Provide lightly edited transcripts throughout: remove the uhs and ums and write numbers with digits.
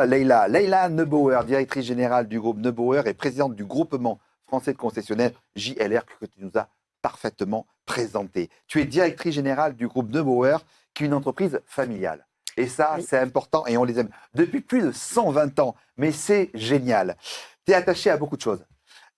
Leïla Neubauer, directrice générale du groupe Neubauer et présidente du groupement français de concessionnaires JLR que tu nous as parfaitement présenté. Tu es directrice générale du groupe Neubauer, qui est une entreprise familiale. Et ça, Oui. c'est important et on les aime depuis plus de 120 ans. Mais c'est génial. Tu es attaché à beaucoup de choses.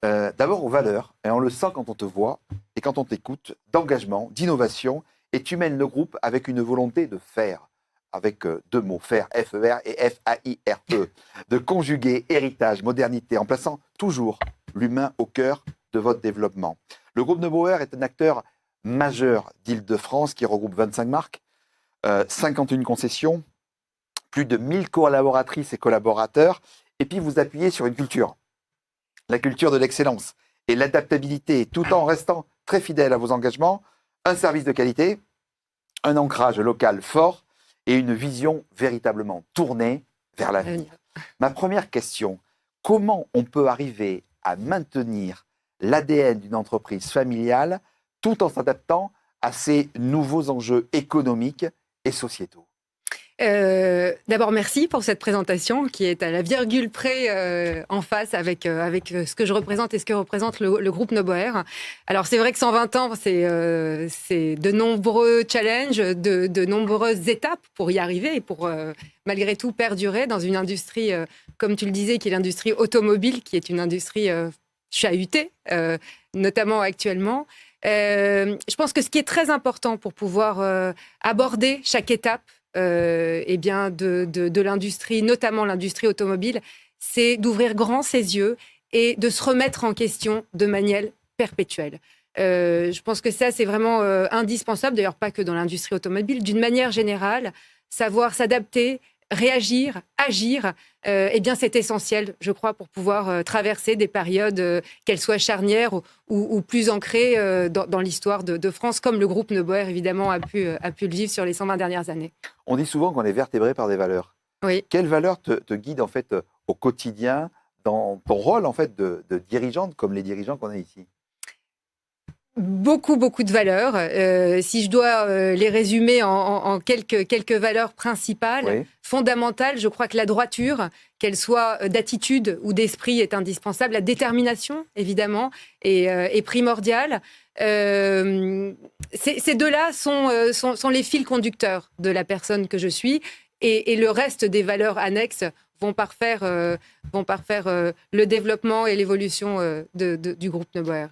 D'abord aux valeurs, et on le sent quand on te voit et quand on t'écoute, d'engagement, d'innovation, et tu mènes le groupe avec une volonté de faire, avec deux mots, faire, F-E-R et F-A-I-R-E, de conjuguer héritage, modernité, en plaçant toujours l'humain au cœur de votre développement. Le groupe Neubauer est un acteur majeur d'Île-de-France qui regroupe 25 marques, 51 concessions, plus de 1000 collaboratrices et collaborateurs, et puis vous appuyez sur une culture, la culture de l'excellence et l'adaptabilité, tout en restant très fidèle à vos engagements, un service de qualité, un ancrage local fort et une vision véritablement tournée vers l'avenir. Ma première question, comment on peut arriver à maintenir l'ADN d'une entreprise familiale tout en s'adaptant à ces nouveaux enjeux économiques et sociétaux? D'abord, merci pour cette présentation qui est à la virgule près en face avec ce que je représente et ce que représente le groupe Neubauer. Alors, c'est vrai que 120 ans, c'est de nombreux challenges, de nombreuses étapes pour y arriver et pour, malgré tout, perdurer dans une industrie, comme tu le disais, qui est l'industrie automobile, qui est une industrie chahutée, notamment actuellement. Je pense que ce qui est très important pour pouvoir aborder chaque étape eh bien de l'industrie, notamment l'industrie automobile, c'est d'ouvrir grand ses yeux et de se remettre en question de manière perpétuelle. Je pense que ça, c'est vraiment indispensable, d'ailleurs pas que dans l'industrie automobile, d'une manière générale, savoir s'adapter, réagir, agir, eh bien c'est essentiel, je crois, pour pouvoir traverser des périodes, qu'elles soient charnières ou plus ancrées dans l'histoire de France, comme le groupe Neubauer, évidemment, a pu le vivre sur les 120 dernières années. On dit souvent qu'on est vertébré par des valeurs. Oui. Quelles valeurs te guident en fait au quotidien dans ton rôle en fait de dirigeante comme les dirigeants qu'on a ici? Beaucoup, beaucoup de valeurs. Si je dois les résumer en quelques valeurs principales, Oui. fondamentales, je crois que la droiture, qu'elle soit d'attitude ou d'esprit, est indispensable. La détermination, évidemment, est primordiale. Ces deux-là sont les fils conducteurs de la personne que je suis. Et le reste des valeurs annexes vont parfaire le développement et l'évolution du groupe Neubauer.